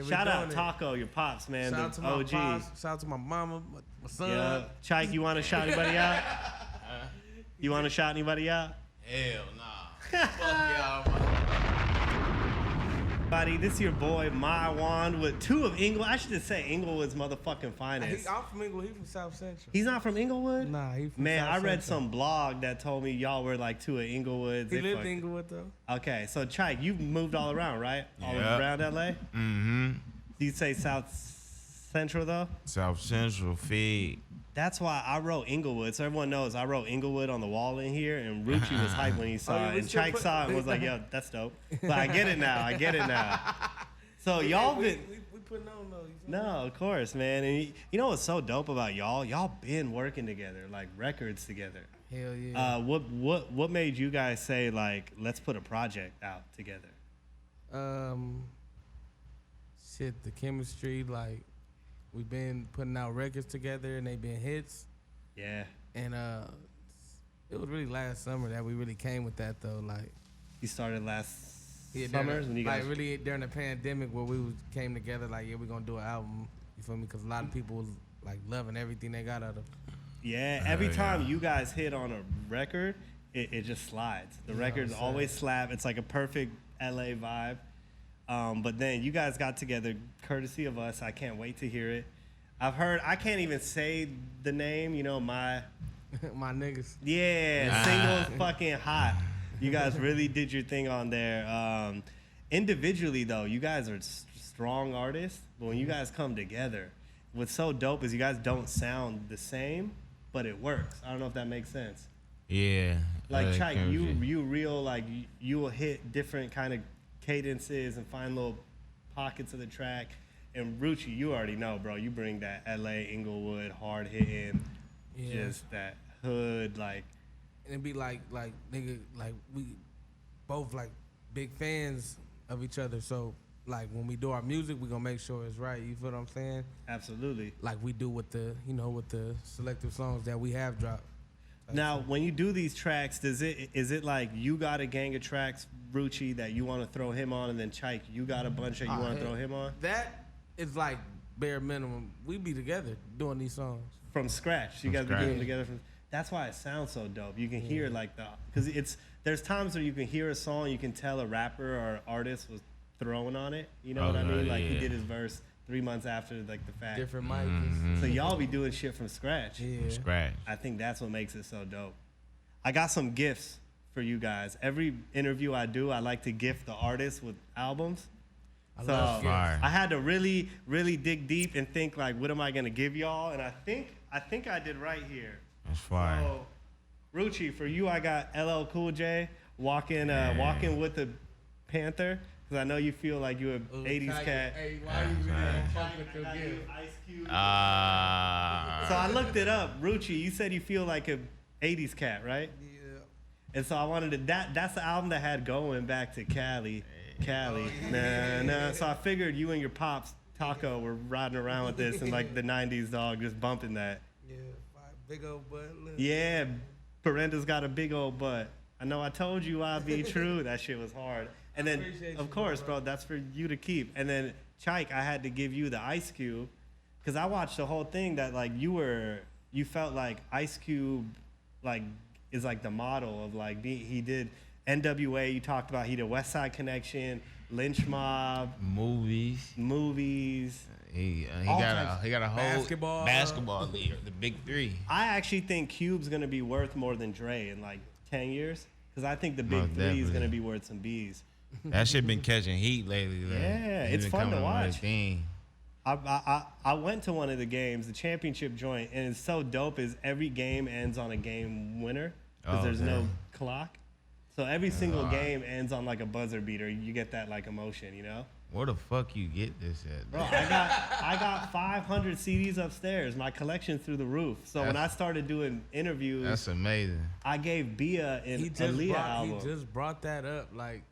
Shout out Taco, your pops, man. Shout out to my OG. pops. Shout out to my mama, my son. Yeah. Chike, you want to shout anybody out? You want to shout anybody out? Hell nah. Fuck y'all, man. Buddy, this is your boy Maiwan with two of Inglewood. I should just say Inglewood's motherfucking finest. I'm from Inglewood. He's from South Central. He's not from Inglewood? Nah, he's from Man, South I read Central. some blog that told me y'all were like two of Inglewood's. He lived in Inglewood though. Okay, so Chike, you moved all around, right? All around LA? Mm-hmm. Do you say South Central though? South Central feed. That's why I wrote Inglewood. So everyone knows I wrote Inglewood on the wall in here, and Rucci was hyped when he saw it. And Chike saw it and was like, yo, that's dope. But I get it now. So y'all been... We putting on though. No, of course, man. And you know what's so dope about y'all? Y'all been working together, like records together. Hell yeah. What made you guys say, like, let's put a project out together? Shit, the chemistry, like, we've been putting out records together and they've been hits. Yeah. And it was really last summer that we really came with that though. Like, you started last summer when you guys like really during the pandemic where we came together. Like, yeah, we're gonna do an album. You feel me? Because a lot of people was like loving everything they got out of. Yeah. Every time you guys hit on a record, it just slides. The records always slap. It's like a perfect LA vibe. But then you guys got together, Kourtesy of Us. I can't wait to hear it. I've heard, I can't even say the name, you know, my niggas. Yeah, single's fucking hot. You guys really did your thing on there. Individually, though, you guys are strong artists. But when you guys come together, what's so dope is you guys don't sound the same, but it works. I don't know if that makes sense. Yeah. Like, Chike, you real, like, you will hit different kind of cadences and find little pockets of the track. And Rucci, you already know, bro. You bring that LA Inglewood hard hitting, just that hood, like. And it'd be like nigga, like we both like big fans of each other. So like when we do our music, we gonna make sure it's right. You feel what I'm saying? Absolutely. Like we do with the with the selective songs that we have dropped. Now, when you do these tracks, is it like you got a gang of tracks, Rucci, that you want to throw him on, and then Chike, you got a bunch that you want to throw him on? That is like bare minimum. We be together doing these songs from scratch. You guys be doing them together from. That's why it sounds so dope. You can hear like because there's times where you can hear a song, you can tell a rapper or artist was throwing on it. You know what I mean? Like he did his verse 3 months after like the fact. Different mics. So y'all be doing shit from scratch. Yeah. From scratch. I think that's what makes it so dope. I got some gifts for you guys. Every interview I do, I like to gift the artist with albums. So I had to really, really dig deep and think like, what am I gonna give y'all? And I think I did right here. That's fire. So, Rucci, for you, I got LL Cool J walking with the Panther. Because I know you feel like you're an 80s cat. Hey, why you really fuck with your gift? Ice Cube. So I looked it up. Rucci, you said you feel like an 80s cat, right? Yeah. And so I wanted to, that's the album that had Going Back to Cali. Nah. So I figured you and your pops, Taco, were riding around with this in like the 90s, dog, just bumping that. Yeah, big old butt. Yeah, Berenda's got a big old butt. I know I told you I'd be true. That shit was hard. And then, of course, bro, that's for you to keep. And then, Chike, I had to give you the Ice Cube because I watched the whole thing that, like, you felt like Ice Cube, like, is like the model of, like, he did NWA, you talked about, he did West Side Connection, Lynch Mob. Movies. He got a whole basketball league, the big three. I actually think Cube's going to be worth more than Dre in, like, 10 years because I think the big three is going to be worth some B's. That shit been catching heat lately. Like, yeah, it's fun to watch. I went to one of the games, the championship joint, and it's so dope is every game ends on a game winner because there's no clock. So every single game ends on like a buzzer beater. You get that like emotion, you know? Where the fuck you get this at? Bro, I got 500 CDs upstairs. My collection's through the roof. So when I started doing interviews, that's amazing. I gave Bia an Aaliyah album. He just brought that up, like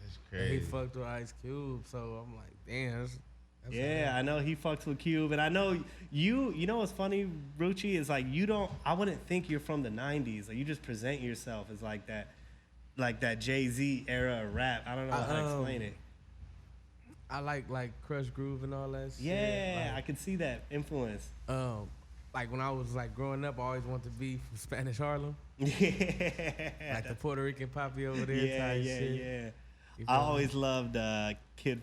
it's crazy. He fucked with Ice Cube, so I'm like, damn. That's yeah, I know he fucks with Cube, and I know you. You know what's funny, Rucci, is like you don't. I wouldn't think you're from the '90s. Like you just present yourself as like that Jay-Z era of rap. I don't know how to explain it. I like Crush Groove and all that shit. Yeah, like, I can see that influence. Like when I was like growing up, I always wanted to be from Spanish Harlem. Yeah. Like the Puerto Rican poppy over there. Yeah. I always loved Kid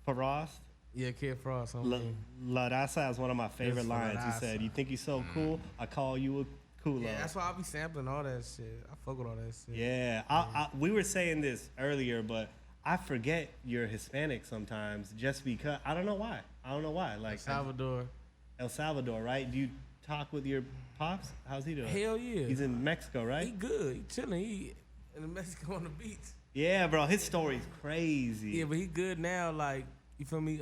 Frost. Yeah, Kid Frost. La Raza is one of my favorite lines. He said, "You think you're so cool? I call you a culo." Yeah, that's why I'll be sampling all that shit. I fuck with all that shit. Yeah, we were saying this earlier, but I forget you're Hispanic sometimes just because I don't know why. Like El Salvador, right? Do you talk with your pops? How's he doing? Hell yeah. He's in Mexico, right? He good. He chilling. He in Mexico on the beach. Yeah, bro. His story's crazy. Yeah, but he good now. Like, you feel me?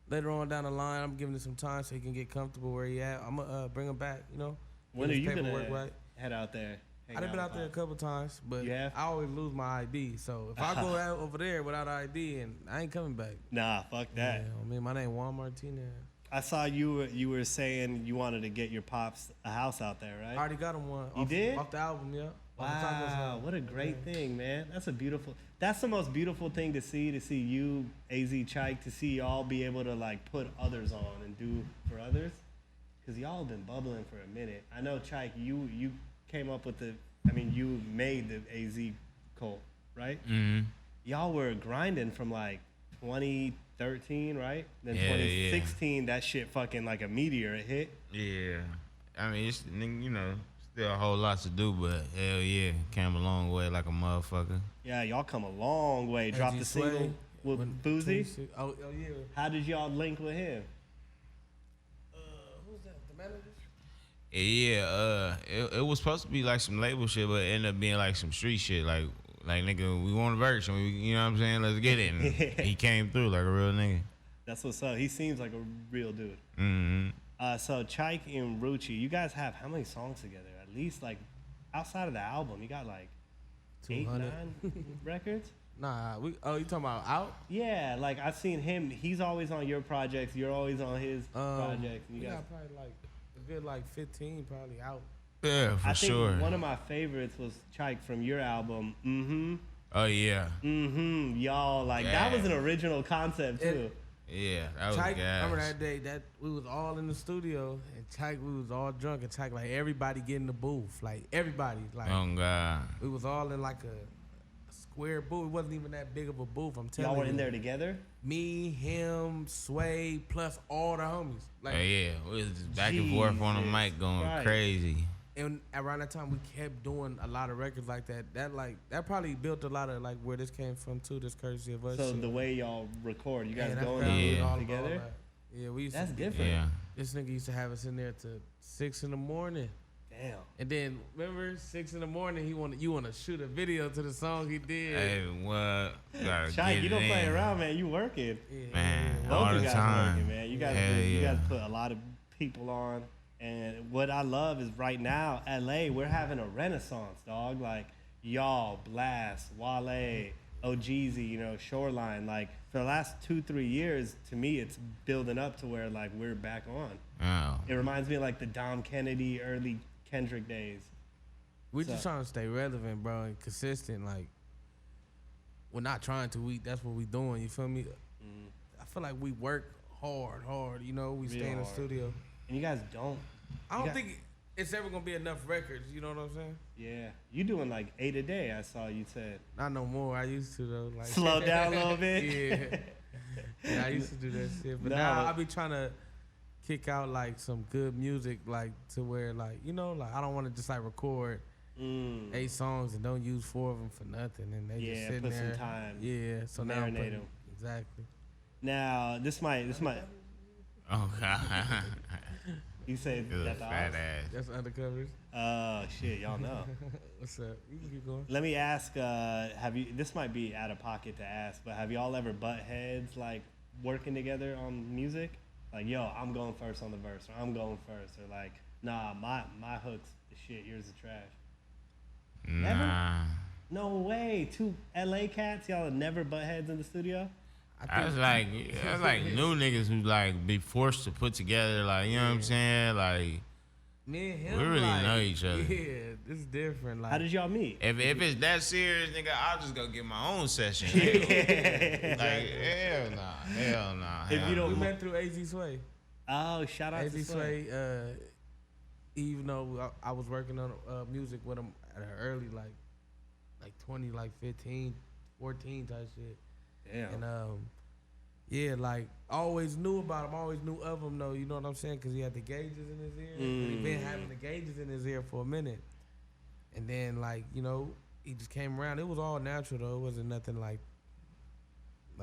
Later on down the line, I'm giving him some time so he can get comfortable where he at. I'm gonna bring him back. You know. When are you gonna head out there? I've been out there a couple times, but I always lose my ID. So if I go out over there without ID, and I ain't coming back. Nah, fuck that. Yeah, I mean, my name Juan Martinez. I saw you were saying you wanted to get your pops a house out there, right? I already got him one. You did? Off the album, yeah. Wow, what a great thing, man. That's the most beautiful thing to see you, AzChike, to see y'all be able to like put others on and do for others. Cause y'all have been bubbling for a minute. I know, Chike, you came up with you made the AZ cult, right? Mm-hmm. Y'all were grinding from like 2013, right? Then 2016, that shit fucking like a meteor, it hit. Yeah. I mean, it's, still a whole lot to do, but hell yeah, came a long way like a motherfucker. Yeah, y'all come a long way. Dropped the single with Boozy. Oh yeah. How did y'all link with him? Who's that? The manager? Yeah, it was supposed to be like some label shit, but it ended up being like some street shit. Like nigga, we want a verse, and you know what I'm saying? Let's get it. And he came through like a real nigga. That's what's up. He seems like a real dude. Mm-hmm. So Chike and Rucci, you guys have how many songs together? At least like outside of the album, you got like 8, 9 records? Nah, you talking about out? Yeah, like I've seen him. He's always on your projects. You're always on his projects. And you got probably like a good like 15 probably out. Yeah, for sure. I think one of my favorites was Chike from your album. Mm-hmm. Oh yeah. Mm-hmm. Y'all that was an original concept too. Yeah, that was Chike, gas. remember that day that we was all in the studio and Chike, we was all drunk and Chike, like everybody get in the booth, like everybody, like oh God, we was all in like a square booth. It wasn't even that big of a booth. I'm telling you. Y'all were in there together? Me, him, Sway, plus all the homies. Like, we was just back and forth on the mic going crazy. And around that time, we kept doing a lot of records like that. That probably built a lot of like where this came from too. This Courtesy of Us. So shit. the way y'all record, you guys going together? Yeah, we used That's to. Different. Yeah. This nigga used to have us in there till 6 in the morning. Damn. And then remember 6 in the morning, you want to shoot a video to the song he did. Hey, what? Chike, you don't play around, man. You working? Yeah. Man, Both all you the guys time. Working, man. You guys put a lot of people on. And what I love is right now, LA, we're having a renaissance, dog. Like y'all, Blast, Wale, OGZ, Shoreline. Like for the last 2-3 years, to me, it's building up to where like we're back on. Oh. It reminds me of like the Dom Kennedy, early Kendrick days. We just trying to stay relevant, bro, and consistent. Like we're not trying to. That's what we doing. You feel me? I feel like we work hard. We stay in the studio. And you guys don't. I don't think it's ever gonna be enough records. You know what I'm saying? Yeah, you doing like 8 a day. I saw you said. Not no more. I used to though. Like slow down a little bit. Yeah, I used to do that shit. But now I be trying to kick out like some good music, like to where like like I don't want to just like record 8 songs and don't use 4 of them for nothing, and they just sitting put there. some time. Yeah, so now marinate them. Exactly. Now this might. Oh God. You say that's fat ass. That's undercovers. Oh shit, y'all know. What's up? You can keep going. Let me ask. Have you? This might be out of pocket to ask, but have y'all ever butt heads like working together on music? Like, yo, I'm going first on the verse, or I'm going first, or like, nah, my hook's the shit, yours is trash. Nah. Never? No way. 2 LA cats, y'all have never butt heads in the studio? I was like new niggas who like be forced to put together, like, you know what I'm saying? Like, Me and him, we really like, know each other. Yeah, it's different. Like, How did y'all meet? If it's that serious, nigga, I'll just go get my own session. Like, hell nah. If you don't we met through AZ Sway. Oh, shout out to AZ Sway. Sway, even though I was working on music with him at an early, like 20, like 15, 14 type shit. Damn. And yeah, like I always knew about him, always knew of him though. You know what I'm saying? Because he had the gauges in his ear. And he been having the gauges in his ear for a minute. And then like he just came around. It was all natural though. It wasn't nothing like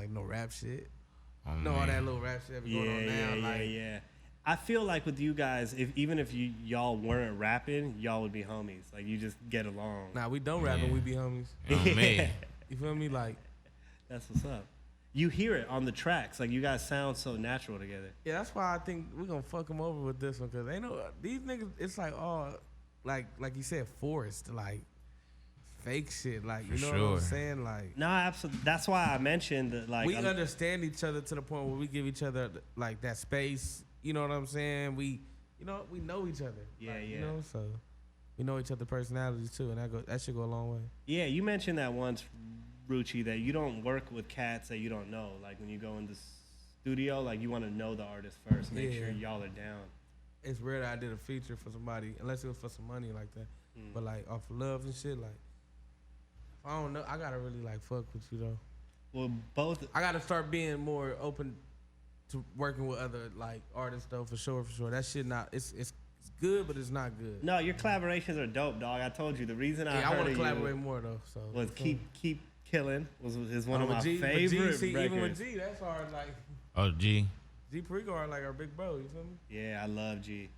no rap shit. Oh, all that little rap shit that be going on now. Yeah. I feel like with you guys, even if y'all weren't rapping, y'all would be homies. Like you just get along. Nah, we don't rap and we be homies. Oh, man. You feel me? Like that's what's up. You hear it on the tracks. Like you guys sound so natural together. yeah, that's why I think we're gonna fuck them over with this one because they know these niggas. It's like like you said, forced like fake shit. Like you know what I'm saying? Like no, absolutely. That's why I mentioned that. Like we understand each other to the point where we give each other like that space. You know what I'm saying? We know each other. Yeah, like, yeah. You know, so we know each other's personalities too, and that should go a long way. Yeah, you mentioned that once, Rucci, that you don't work with cats that you don't know. Like when you go in the studio, like you want to know the artist first, make sure y'all are down. It's rare that I did a feature for somebody, unless it was for some money like that. But like off of love and shit, like if I don't know, I gotta really like fuck with you though. Well, both. I gotta start being more open to working with other like artists though, for sure. That shit not it's good, but it's not good. No, your collaborations are dope, dog. I told you the reason I want to collaborate more though. So was keep killing is one of my G, favorite G, records. even with G, that's hard. Like G Perico are like our big bro. You feel me? Yeah, I love G.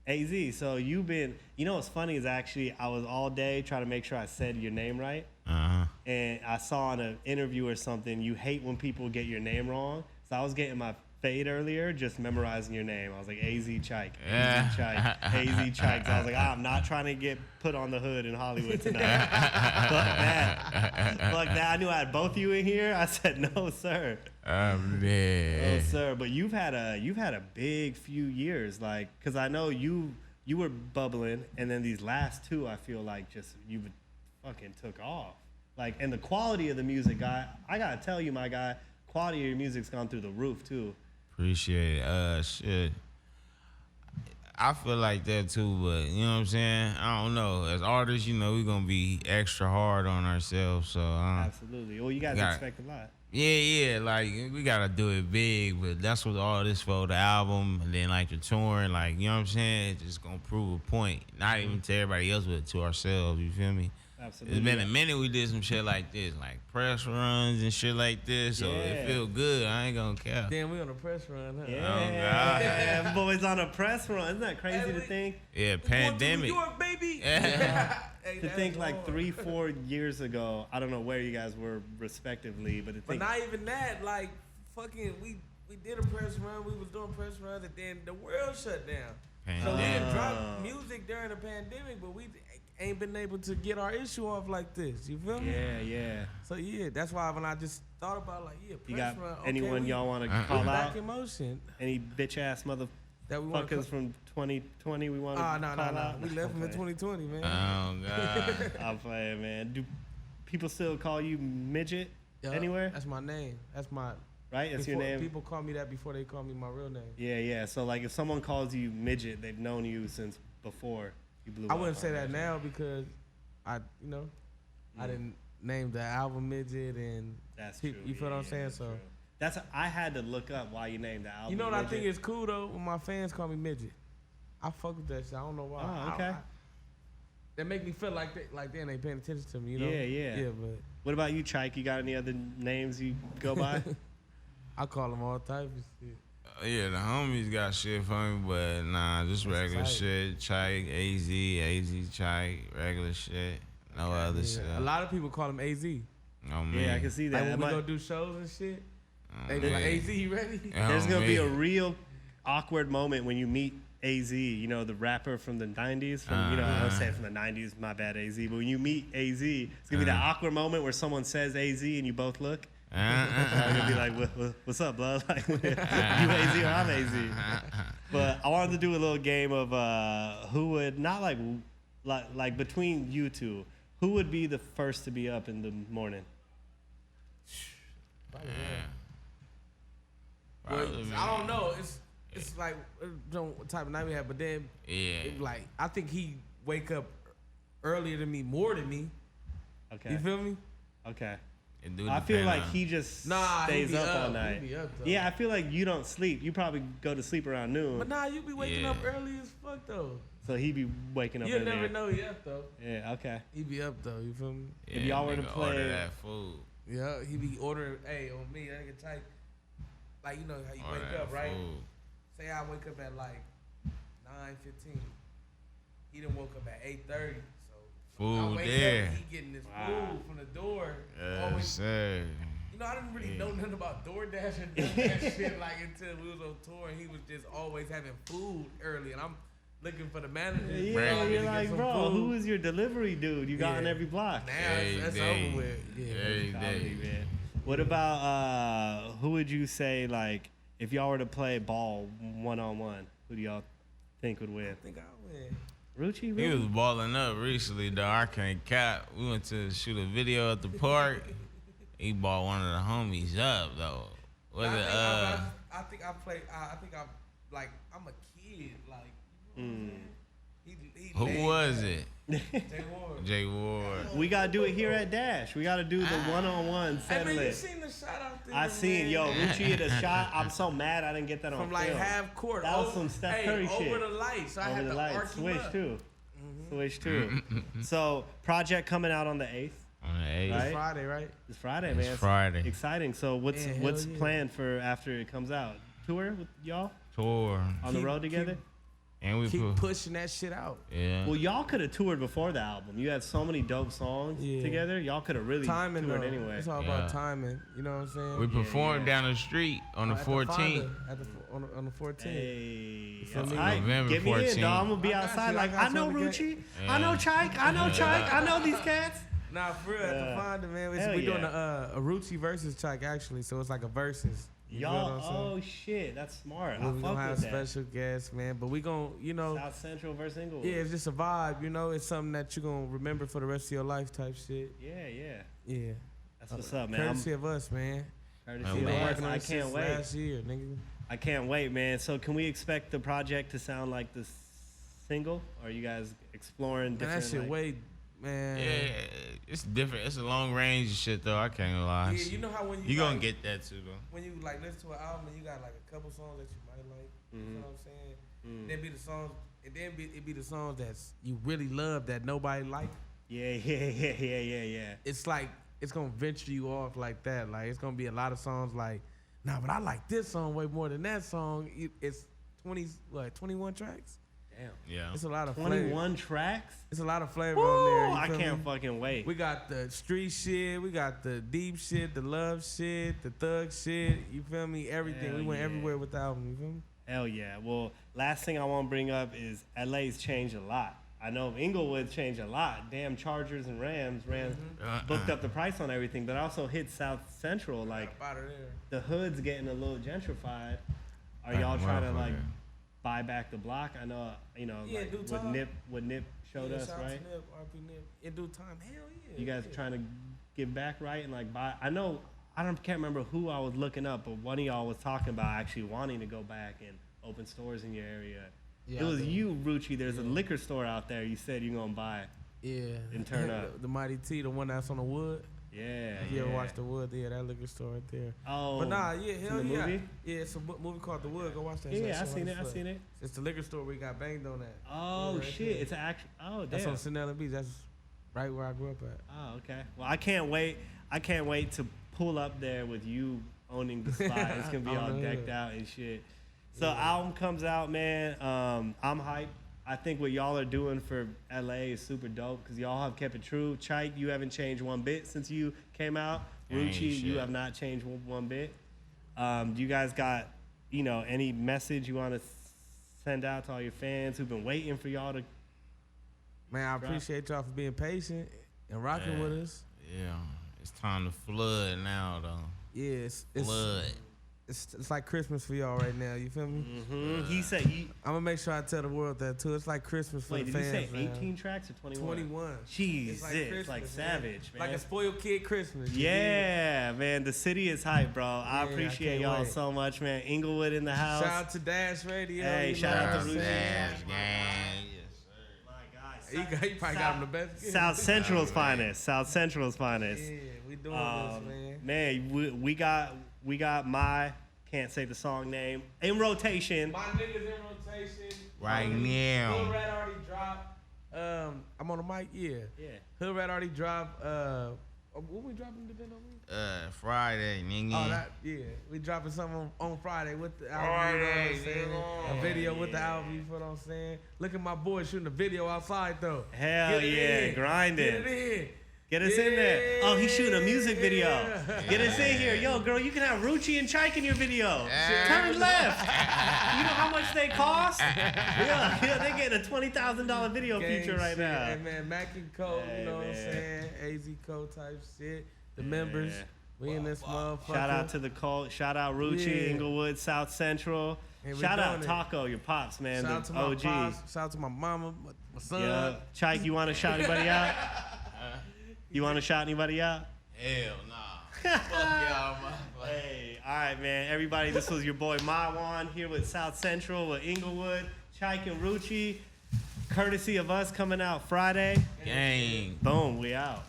AZ, so you've been, what's funny is actually I was all day trying to make sure I said your name right. And I saw in an interview or something, you hate when people get your name wrong. So I was getting my fade earlier, just memorizing your name. I was like, AzChike, AzChike, AzChike. So I was like, I'm not trying to get put on the hood in Hollywood tonight. Fuck that. I knew I had both of you in here. I said, no, sir. No, sir. But you've had a big few years, like, because I know you were bubbling, and then these last two, I feel like just you fucking took off. Like, and the quality of the music, I gotta tell you, my guy, quality of your music's gone through the roof too. Appreciate it. Shit. I feel like that too, but you know what I'm saying? I don't know. As artists, we gonna be extra hard on ourselves. So absolutely. Well, you guys expect a lot. Yeah. Like we gotta do it big, but that's what all this for, the album, and then like the touring. Like you know what I'm saying? It's just gonna prove a point, not even to everybody else, but to ourselves. You feel me? Absolutely. It's been a minute we did some shit like this, like press runs and shit like this, so it feel good. I ain't gonna care. Damn, we on a press run, huh? Yeah, boys on a press run. Isn't that crazy to think? Yeah, pandemic. New York, baby. To think like 3-4 years ago, I don't know where you guys were respectively, but not even that. Like fucking, we did a press run. We was doing press runs, and then the world shut down. So we didn't drop music during the pandemic, but we ain't been able to get our issue off like this. You feel me? Yeah. So yeah, that's why when I just thought about like, press you got run, anyone y'all want to call out? Back in motion. Any bitch ass motherfuckers from 2020 we want to call out? We left them in 2020, man. Oh God. I'm playing, man. Do people still call you midget anywhere? That's my name. That's my. Right? That's your name? People call me that before they call me my real name. Yeah. So, like, if someone calls you midget, they've known you since before you blew up. I wouldn't say that now because I didn't name the album midget, and that's true. You feel what I'm saying? So true. I had to look up why you named the album. You know what midget. I think is cool though? When my fans call me midget, I fuck with that shit. I don't know why. Oh, okay. That make me feel like they ain't paying attention to me. You know? Yeah. But what about you, Chike? You got any other names you go by? I call them all types of shit. Yeah, the homies got shit for me, but nah, just regular shit. Chike, AzChike, regular shit. No other shit. A lot of people call him AZ. Oh, man. Yeah, I can see that. Like when we go do shows and shit, they be like, AZ, you ready? There's going to be a real awkward moment when you meet AZ, the rapper from the 90s. I was saying from the 90s, my bad, AZ. But when you meet AZ, it's going to be that awkward moment where someone says AZ and you both look. I'm gonna be like, what's up, blood? Like, you AZ or I'm AZ? But I wanted to do a little game of who would not like between you two, who would be the first to be up in the morning? Well, I don't know. It's like what type of night we have, but then like I think he wake up earlier than me, more than me. Okay. You feel me? Okay. I feel like he just stays up all night. He be up, yeah, I feel like you don't sleep. You probably go to sleep around noon. But you be waking up early as fuck though. So he be waking up. You'll never know he up though. Yeah. Okay. He be up though. You feel me? Yeah, if y'all were to play order that food. Yeah, he be ordering. Hey, on me, that nigga type. Like you know how you wake up, right? Food. Say I wake up at like 9:15. He done woke up at 8:30. So food I wake there. up, he getting this food from the door. Yes, sir. You know, I didn't really know nothing about DoorDash and none of that shit like until we was on tour, and he was just always having food early, and I'm looking for the manager. Yeah, you're like, bro, who is your delivery dude? You got on every block. Now that's over with. Yeah, every day, man. What about who would you say, like, if y'all were to play ball 1-on-1, who do y'all think would win? I think I win. Rucci? He was balling up recently, though. I can't cap. We went to shoot a video at the park. He bought one of the homies up, though. I think I'm a kid. Like, you know what I'm saying? Who was it? Jay Ward. We gotta do it here at Dash. We gotta do the 1-on-1 settle Hey man, you it. seen the shot out there? I seen, yo, Rucci hit a shot. I'm so mad I didn't get that on from like film. half court. That was some Steph Curry shit. Over the lights. So I Over had the to lights. arc him Switch up. too. Switch too. So project coming out on the 8th. On the 8th. Right? It's Friday, right? It's Friday, It's man. Friday. Exciting. So what's Man, what's hell yeah. planned for after it comes out? Tour with y'all Tour. on the road together? And we Keep pushing that shit out. Yeah. Well, y'all could have toured before the album. You had so many dope songs together. Y'all could have really Timing toured though. anyway. It's all about timing. You know what I'm saying? We performed down the street on the At 14th. On the 14th. Hey, feel me? November get me in, 14th. dog. I'm gonna be I got outside you. like I got I know you on the Rucci, Yeah. I know Chike, I know Chike, I know these cats. Nah, for real, at the Fonda, man. Hell We doing yeah. a Rucci versus Chike actually, so it's like a versus. You feel what I'm Y'all, saying? shit, that's smart. We I gonna fuck have with that. special guests, man. But we gonna, South Central versus Inglewood. yeah, it's just a vibe. It's something that you gonna remember for the rest of your life, type shit. Yeah. Yeah. That's what's up, man. Courtesy of us, man. Courtesy Man, of we us. Working on I this can't since wait. last year, nigga. I can't wait, man. So can we expect the project to sound like the single? Or are you guys exploring Man, different? that shit like, way, man. Yeah, it's different. It's a long range of shit, though. I can't lie. Yeah, you know how when You gonna like, get that, too, though. when you like listen to an album and you got like a couple songs that you might like, you know what I'm saying? Then be the songs, and then it be the songs that you really love that nobody like. Yeah. It's like it's gonna venture you off like that. Like it's gonna be a lot of songs like, nah, but I like this song way more than that song. It's 21 tracks. Damn. Yeah. It's a lot of 21 tracks? It's a lot of flavor Woo, on there. You I feel can't me? fucking wait. We got the street shit, we got the deep shit, the love shit, the thug shit. You feel me? Everything. Hell we went yeah. everywhere with the album. You feel me? Hell yeah. Well, last thing I want to bring up is LA's changed a lot. I know Inglewood's changed a lot. Damn Chargers and Rams booked up the price on everything, but also hit South Central. Like, Up out of there. the hood's getting a little gentrified. Are y'all trying to, like, buy back the block? I know, Yeah, like, due what time. Nip showed us, shout out right? to Nip, RP Nip. In due time. Hell yeah. You guys yeah. trying to give back, right? And, like, buy. I know, can't remember who I was looking up, but one of y'all was talking about actually wanting to go back and open stores in your area. Yeah, it was I do. you, Rucci. There's a liquor store out there. You said you're gonna buy. Yeah. And turn up. the Mighty T, the one that's on the wood. Yeah. If you ever watched The Wood, yeah, that liquor store right there. Oh. But nah, yeah, hell in the yeah. movie? Yeah, it's a movie called The Wood. Go watch that. Yeah, That I shit seen hard it. as I fuck. seen it. It's the liquor store we got banged on at. Oh Yeah, right shit! there. It's actually. Oh That's damn. on Sinella Beach. That's right where I grew up at. Oh okay. Well, I can't wait. I can't wait to pull up there with you owning the spot. It's gonna be On all the decked hood. out and shit. So album comes out, man. I'm hyped. I think what y'all are doing for LA is super dope because y'all have kept it true. Chike, you haven't changed one bit since you came out. Ain't Rucci, you shit. have not changed one bit. Do you guys got, any message you want to send out to all your fans who've been waiting for y'all to? Man, I appreciate y'all for being patient and rocking with us. Yeah. It's time to flood now, though. Yeah, it's Flood. it's like Christmas for y'all right now. You feel me? He said I'm gonna make sure I tell the world that too. It's like Christmas for wait, the did fans. he say 18 tracks or 21? 21. Jesus, Christmas, like savage, man. Like a spoiled kid Christmas. Yeah, man. The city is hype, bro. I Yeah, appreciate I can't y'all wait. so much, man. Inglewood in the house. Shout out to Dash Radio. Hey, you shout know out what to I'm Rucci. saying? My God. He probably got him the best. South Central's finest. South Central's finest. Yeah, we doing this, man. Man, we got my can't say the song name in rotation. My niggas in rotation. Right now. Hood Rat already dropped. I'm on the mic. Yeah. Hood Rat already dropped. What we dropping today on me? Friday, nigga. Oh, that we dropping something on Friday with the album. You know what I'm saying? A video with the album. You feel what I'm saying? Look at my boy shooting a video outside though. Hell yeah, grinding. Get it in. Get us in there. Oh, he's shooting a music video. Get us in here. Yo, girl, you can have Rucci and Chike in your video. Turn left. You know how much they cost? Yeah, they're getting a $20,000 video feature right now. Hey, man, Mac and Co, Hey, you know what I'm man. saying? AZ Co type shit. The members, we in this motherfucker. Shout out to the cult. Shout out Rucci, Inglewood, South Central. And we Shout out doing it. Taco, your pops, man. Shout out The to my OG. pops. Shout out to my mama, my son. Yeah. Chike, you want to shout anybody out? You want to shout anybody out? Hell nah. Fuck y'all, man. Hey, all right, man. Everybody, this was your boy Mawan here with South Central, with Inglewood, Chike and Rucci. Courtesy of Us coming out Friday. Gang. Boom, we out.